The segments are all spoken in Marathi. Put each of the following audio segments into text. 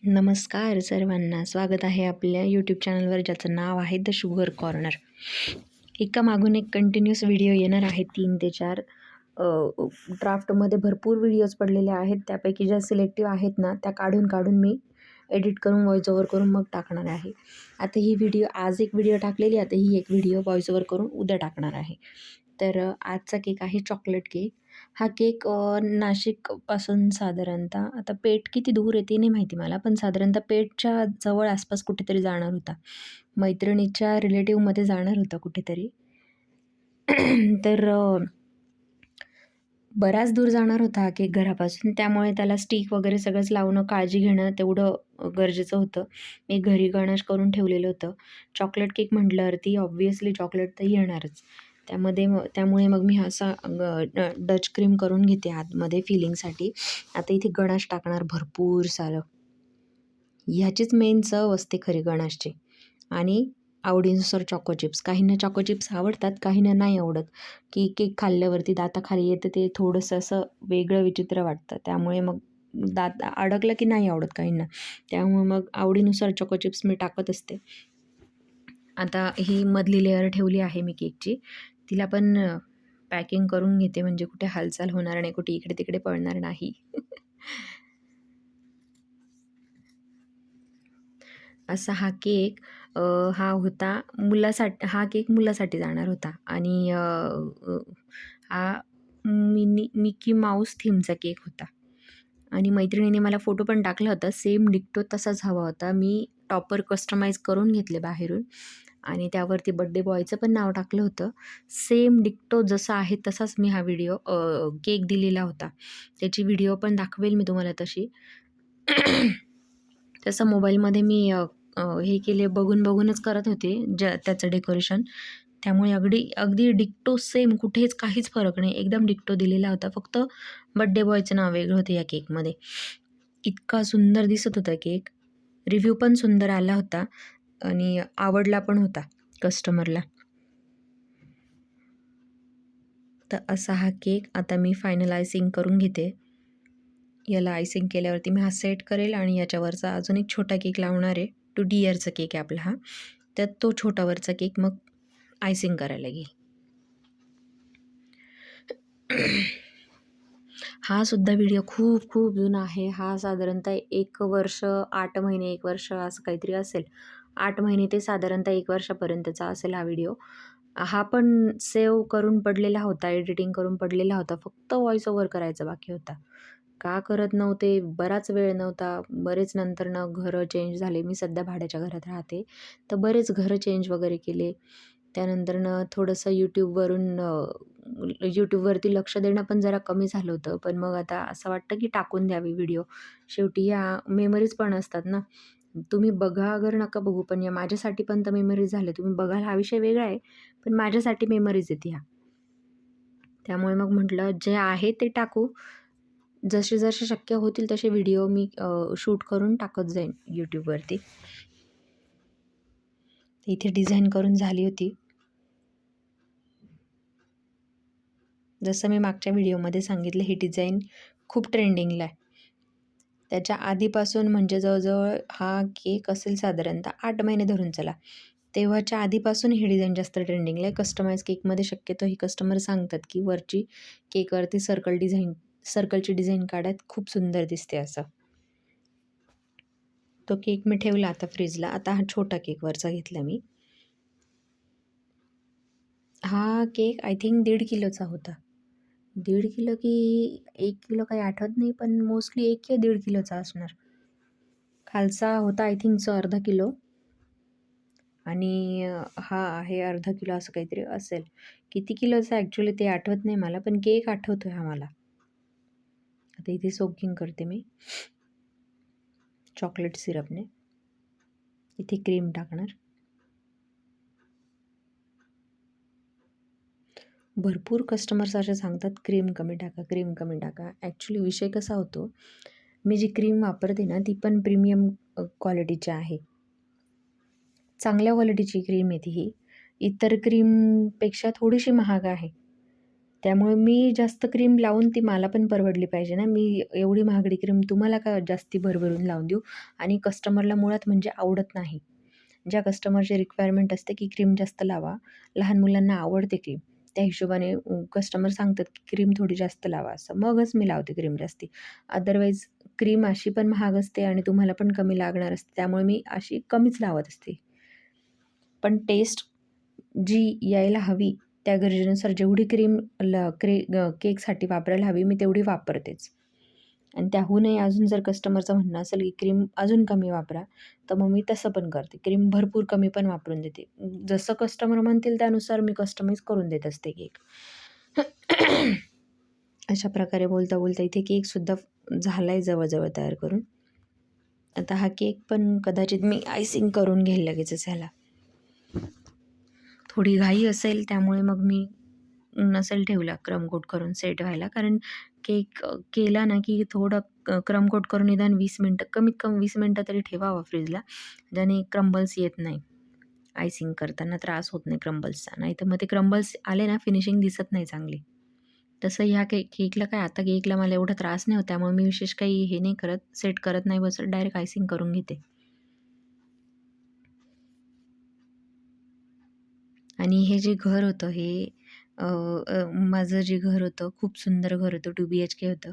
नमस्कार सर्वांना, स्वागत आहे आपल्या यूट्यूब चॅनलवर ज्याचं नाव आहे द शुगर कॉर्नर. एका मागून एक कंटिन्यूस व्हिडिओ येणार आहेत 3 ते 4. ड्राफ्टमध्ये भरपूर व्हिडिओज पडलेले आहेत. त्यापैकी ज्या सिलेक्टिव्ह आहेत ना, त्या काढून मी एडिट करून व्हॉईस ओव्हर करून मग टाकणार आहे. आता ही व्हिडिओ आज एक व्हिडिओ टाकलेली, आता ही एक व्हिडिओ व्हॉईस ओव्हर करून उद्या टाकणार आहे. तर आजचा केक आहे चॉकलेट केक. हा केक नाशिकपासून साधारणतः, आता पेठ किती दूर आहे ते नाही माहिती मला, पण साधारणतः पेठच्या जवळ आसपास कुठेतरी जाणार होता. मैत्रिणीच्या रिलेटिव्हमध्ये जाणार होता कुठेतरी. तर बराच दूर जाणार होता हा केक घरापासून, त्यामुळे त्याला स्टिक वगैरे सगळंच लावणं, काळजी घेणं तेवढं गरजेचं होतं. मी घरी गणश करून ठेवलेलं होतं. चॉकलेट केक म्हटल्यावरती ऑब्व्हियसली चॉकलेट तर येणारच. त्यामुळे मग मी असा डच क्रीम करून घेते आतमध्ये फिलिंगसाठी. आता इथे गणाश टाकणार भरपूर सारं. ह्याचीच मेन चव असते खरी गणाशची. आणि आवडीनुसार चॉको चिप्स. काहींना चॉको चिप्स आवडतात, काहींना नाही आवडत. की केक खाल्ल्यावरती दाताखाली येतं ते थोडंसं असं वेगळं विचित्र वाटतं. त्यामुळे मग दात अडकलं की नाही आवडत काहींना. त्यामुळे मग आवडीनुसार चॉको चिप्स मी टाकत असते. आता ही मधली लेअर ठेवली आहे मी केकची. तिला पण पॅकिंग करून घेते, म्हणजे कुठे हालचाल होणार नाही, कुठे इकडे तिकडे पडणार नाही. असा हा केक हा होता मुलासाठी. हा केक मुलासाठी जाणार होता आणि हा मिकी माऊस थीमचा केक होता. आणि मैत्रिणीने मला फोटो पण टाकला होता. सेम डिक्टो तसाच हवा होता. मी टॉपर कस्टमाइज करून घेतले बाहेरून आणि त्यावरती बड्डे बॉयचं पण नाव टाकलं होतं. सेम डिक्टो जसा आहे तसाच मी हा केक दिलेला होता. त्याची व्हिडिओ पण दाखवेल मी तुम्हाला तशी. तसं मोबाईलमध्ये मी हे केले, बघूनच करत होते त्याचं डेकोरेशन. त्यामुळे अगदी डिक्टो सेम, कुठेच काहीच फरक नाही, एकदम डिक्टो दिलेला होता. फक्त बड्डे बॉयचं नाव वेगळं होतं या केकमध्ये. इतका सुंदर दिसत होता केक. रिव्ह्यू पण सुंदर आला होता आणि आवडला पण होता कस्टमरला. तर असा हा केक आता मी फायनल आयसिंग करून घेते. याला आयसिंग केल्यावरती मी हा सेट करेल आणि याच्यावरचा अजून एक छोटा केक लावणार आहे. 2D इयरचा केक आहे आपला हा. तर तो छोटावरचा केक मग आयसिंग करायला घेईल. हा सुद्धा व्हिडिओ खूप जुना आहे. हा साधारणतः 1 वर्ष 8 महिने 1 वर्ष असं काहीतरी असेल. 8 महिने ते साधारणतः 1 वर्षापर्यंतचा असेल हा व्हिडिओ. हा पण सेव्ह करून पडलेला होता, एडिटिंग करून पडलेला होता. फक्त व्हॉईस ओव्हर करायचा बाकी होता. का करत नव्हते, बराच वेळ नव्हता. बरेच नंतरनं घरं चेंज झाले. मी सध्या भाड्याच्या घरात राहते. तर बरेच घरं चेंज वगैरे केले. त्यानंतरनं थोडंसं यूट्यूबवरती लक्ष देणं पण जरा कमी झालं होतं. पण मग आता असं वाटतं की टाकून द्यावी व्हिडिओ. शेवटी या मेमरीज पण असतात ना. तुम्ही बघा अगर नका बघू, पण या माझ्यासाठी पण तर मेमरीज झाल्या. तुम्ही बघाल हा विषय वेगळा आहे, पण माझ्यासाठी मेमरीज आहेत ह्या. त्यामुळे मग म्हटलं जे आहे ते टाकू. जसे शक्य होतील तसे व्हिडिओ मी शूट करून टाकत जाईन यूट्यूबवरती. इथे डिझाईन करून झाली होती. जसं मी मागच्या व्हिडिओमध्ये सांगितलं, ही डिझाईन खूप ट्रेंडिंगला आहे. त्याच्या आधीपासून, म्हणजे जवळजवळ हा केक असेल साधारणतः 8 महिने धरून चला, तेव्हाच्या आधीपासून ही डिझाईन जास्त ट्रेंडिंगला आहे. कस्टमाइज केकमध्ये शक्यतो ही कस्टमर सांगतात की वरची केकवरती सर्कलची डिझाईन काढत खूप सुंदर दिसते असं. तो केक मी ठेवला आता फ्रीजला. आता हा छोटा केक वरचा घेतला मी. हा केक आय थिंक 1.5 किलोचा होता. 1.5 किलो की 1 किलो काही आठवत नाही, पण मोस्टली 1 किंवा 1.5 किलोचा असणार. खालचा होता आय थिंक अर्धा किलो आणि हा आहे अर्धा किलो असं काहीतरी असेल. किती किलोचा ॲक्च्युली ते आठवत नाही मला, पण केक आठवतो आहे हा मला. आता इथे सोकिंग करते मी चॉकलेट सिरपने. इथे क्रीम टाकणार. भरपूर कस्टमर्स असे सांगतात क्रीम कमी टाका. ॲक्च्युली विषय कसा होतो, मी जी क्रीम वापरते ना ती पण प्रीमियम क्वालिटीची आहे. चांगल्या क्वालिटीची क्रीम आहे ती. ही इतर क्रीमपेक्षा थोडीशी महाग आहे. त्यामुळे मी जास्त क्रीम लावून ती मला पण परवडली पाहिजे ना. मी एवढी महागडी क्रीम तुम्हाला का जास्ती भरभरून लावून देऊ आणि कस्टमरला मुळात म्हणजे आवडत नाही. ज्या कस्टमरची रिक्वायरमेंट असते की क्रीम जास्त लावा, लहान मुलांना आवडते क्रीम. त्या हिशोबाने कस्टमर सांगतात की क्रीम थोडी जास्त लावा असं. मगच मी लावते क्रीम जास्ती. अदरवाईज क्रीम अशी पण महाग असते आणि तुम्हाला पण कमी लागणार असते. त्यामुळे मी अशी कमीच लावत असते. पण टेस्ट जी यायला हवी त्या गरजेनुसार जेवढी क्रीम केकसाठी वापरायला हवी मी तेवढी वापरतेच. आणि त्याहूनही अजून जर कस्टमरचं म्हणणं असेल की क्रीम अजून कमी वापरा, तर मग मी तसं पण करते. क्रीम भरपूर कमी पण वापरून देते. जसं कस्टमर म्हणतील त्यानुसार मी कस्टमाइज करून देत असते केक. अशा प्रकारे बोलता बोलता इथे केकसुद्धा झाला आहे जवळजवळ तयार करून. आता हा केक पण कदाचित मी आयसिंग करून घेईल लगेचच ह्याला. थोडी घाई असेल त्यामुळे मग मी नसेल ठेवला क्रम कोट करून सेट व्हायला. कारण केक केला ना की थोडं क्रम कोट करून निदान 20 मिनटं कमीत कमी 20 मिनटं तरी ठेवावा फ्रीजला. ज्याने क्रम्बल्स येत नाही. आयसिंग करताना त्रास होत नाही क्रम्बल्सचा. नाहीतर मग ते क्रम्बल्स आले ना फिनिशिंग दिसत नाही चांगली. तसं ह्या केकला काय आता केकला मला एवढा त्रास नाही होत त्यामुळे मी विशेष काही हे नाही करत, सेट करत नाही बसत, डायरेक्ट आयसिंग करून घेते. आणि हे जे घर होतं हे माझं जे घर होतं खूप सुंदर घर होतं. 2 BHK होतं.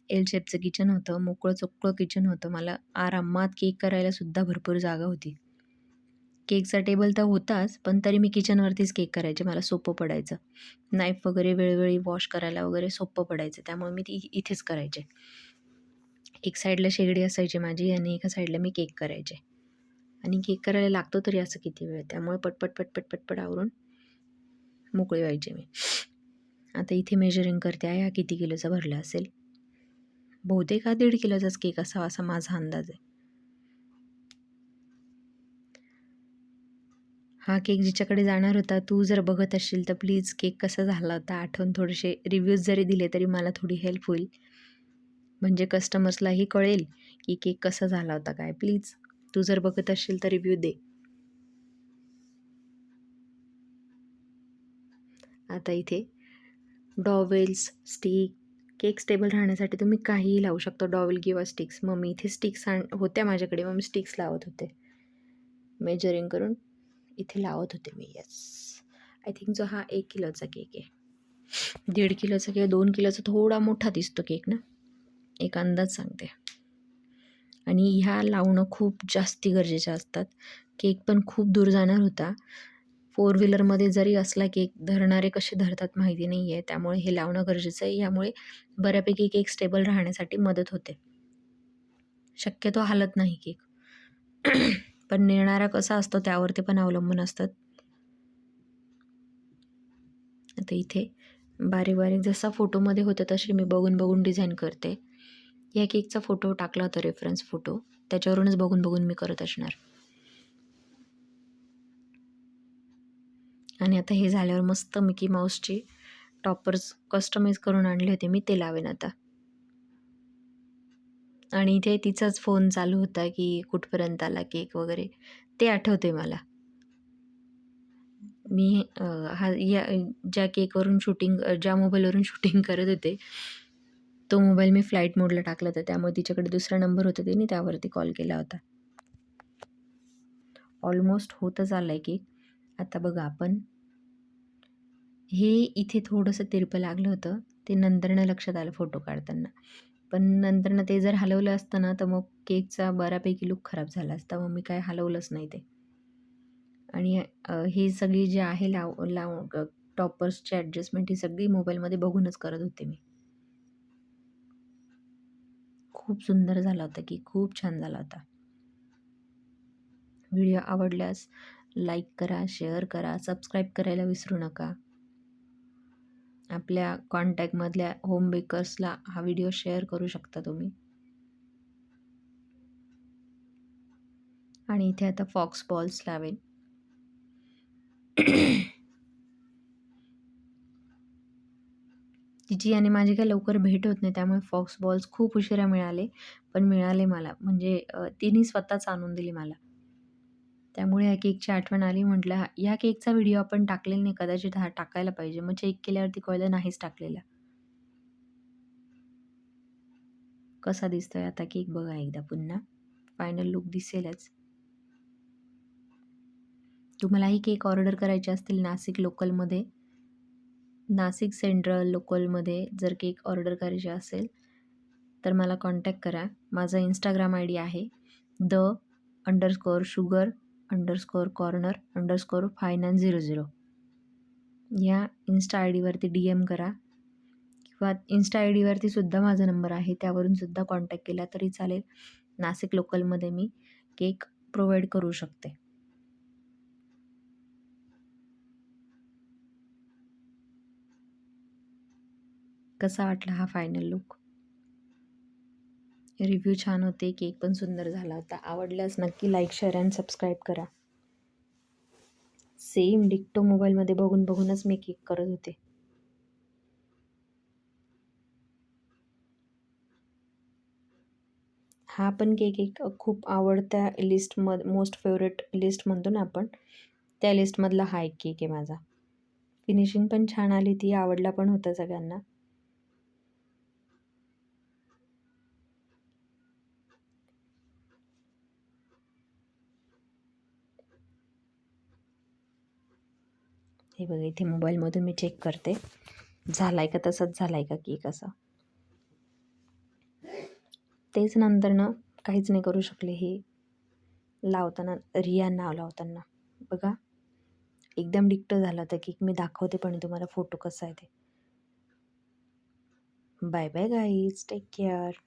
एल शेपचं किचन होतं. मोकळं-चोकळं किचन होतं. मला आरामात केक करायला सुद्धा भरपूर जागा होती. केकचा टेबल तर होताच, पण तरी मी किचनवरतीच केक करायचे. मला सोपं पडायचं. नाईफ वगैरे वेळोवेळी वॉश करायला वगैरे सोपं पडायचं. त्यामुळे मी ती इथेच करायचे. एक साईडला शेगडी असायची माझी आणि एका साईडला मी केक करायचे. आणि केक करायला लागतो तरी असं किती वेळ. त्यामुळे पटपट आवरून मोकळी व्हायचे मी. आता इथे मेजरिंग करते आहे हा किती किलोचा भरला असेल. बहुतेक हा 1.5 किलोचाच केक असावा असा माझा अंदाज आहे. हा केक जिच्याकडे जाणार होता तू जर बघत असशील तर प्लीज केक कसा झाला होता आठवून थोडेसे रिव्ह्यूज जरी दिले तरी मला थोडी हेल्प होईल. म्हणजे कस्टमर्सलाही कळेल की केक कसा झाला होता काय. प्लीज तू जर बघत असशील तर रिव्ह्यू दे. आता इथे डॉवेल्स, स्टिक, केक स्टेबल राहण्यासाठी तुम्ही काहीही लावू शकता. डॉवेल किंवा स्टिक्स. मग मी इथे स्टिक्स होत्या माझ्याकडे. मग मी स्टिक्स लावत होते. मेजरिंग करून इथे लावत होते मी. येस, आय थिंक जो हा 1 किलोचा केक आहे. 1.5 किलोचा किंवा 2 किलोचा थोडा मोठा दिसतो केक ना. एक अंदाज सांगते. आणि ह्या लावणं खूप जास्ती गरजेच्या असतात. केक पण खूप दूर जाणार होता. 4 व्हीलरमध्ये जरी असला केक धरणारे कसे धरतात माहिती नाही आहे. त्यामुळे हे लावणं गरजेचं आहे. यामुळे बऱ्यापैकी केक स्टेबल राहण्यासाठी मदत होते. शक्यतो हालत नाही केक. पण नेणारा कसा असतो त्यावरती पण अवलंबून असतात. आता इथे बारीक बारीक जसा फोटोमध्ये होतं तशी मी बघून डिझाईन करते. या केकचा फोटो टाकला होता रेफरन्स फोटो. त्याच्यावरूनच बघून मी करत असणार. आणि आता हे झाल्यावर मस्त मिकी माऊसची टॉपर्स कस्टमाइज करून आणले होते मी. ते लावेन आता. आणि इथे तिचाच फोन चालू होता की कुठपर्यंत आला केक वगैरे ते आठवते मला. मी ज्या केकवरून ज्या मोबाईलवरून शूटिंग करत होते तो मोबाईल मी फ्लाईट मोडला टाकला होता. त्यामुळे तिच्याकडे दुसरा नंबर होता तिने त्यावरती कॉल केला होता. ऑलमोस्ट होतच आलं आहे केक. आता बघा आपण हे इथे थोडंसं तिरपं लागलं होतं. ते नंतरनं लक्षात आलं फोटो काढताना. पण नंतरनं ते जर हलवलं असतं ना तर मग केकचा बऱ्यापैकी लूक खराब झाला असता. मग मी काय हलवलंच नाही ते. आणि ही सगळी जी आहे टॉपर्सची ॲडजस्टमेंट ही सगळी मोबाईलमध्ये बघूनच करत होते मी. खूप सुंदर झाला होता की खूप छान झाला होता. व्हिडिओ आवडल्यास लाईक करा, शेअर करा, सबस्क्राईब करायला विसरू नका. आपल्या कॉन्टॅक्टमधल्या होम बेकर्सला हा व्हिडिओ शेअर करू शकता तुम्ही. आणि इथे आता फॉक्स बॉल्स लावेन. तिची आणि माझी काही लवकर भेट होत नाही त्यामुळे फॉक्स बॉल्स खूप उशिरा मिळाले. पण मिळाले मला. म्हणजे तिने स्वतःच आणून दिली मला. त्यामुळे या केकची आठवण आली. म्हटलं या केकचा व्हिडिओ आपण टाकलेला नाही, कदाचित हा टाकायला पाहिजे. मग चेक केल्यावरती कळलं नाहीच टाकलेला. कसा दिसतोय आता केक बघा एकदा पुन्हा. फायनल लुक दिसेलच. तुम्हालाही केक ऑर्डर करायचे असतील नाशिक लोकलमध्ये, नाशिक सेंट्रल लोकलमध्ये जर केक ऑर्डर करायचे असेल तर मला कॉन्टॅक्ट करा. माझा इंस्टाग्राम आय डी आहे the_sugar_corner_finance00. या इन्स्टा आय डीवरती DM करा किंवा इन्स्टा आय डीवरती सुद्धा माझा नंबर आहे, त्यावरून सुद्धा कॉन्टॅक्ट केला तरी चालेल. नाशिक लोकलमध्ये मी केक प्रोव्हाइड करू शकते. कसा वाटला हा फायनल लुक? रिव्ह्यू छान होते, केक पण सुंदर झाला होता. आवडल्यास नक्की लाईक, शेअर अँड सबस्क्राईब करा. सेम डिक्टो मोबाईलमध्ये बघून बघूनच मी केक करत होते. हा पण केक एक खूप आवडत्या मोस्ट फेवरेट लिस्ट म्हणतो ना आपण, त्या लिस्टमधला हा एक केक आहे माझा. फिनिशिंग पण छान आली, ती आवडला पण होता सगळ्यांना. हे बघा इथे मोबाईलमधून मी चेक करते झालाय का, तसंच झालाय का केक असा. तेच नंतर ना काहीच नाही करू शकले. हे लावताना रिया नाव लावताना बघा एकदम डिक्टो झाला होता केक. मी दाखवते पण तुम्हाला फोटो कसा आहे ते. Bye bye guys, take care.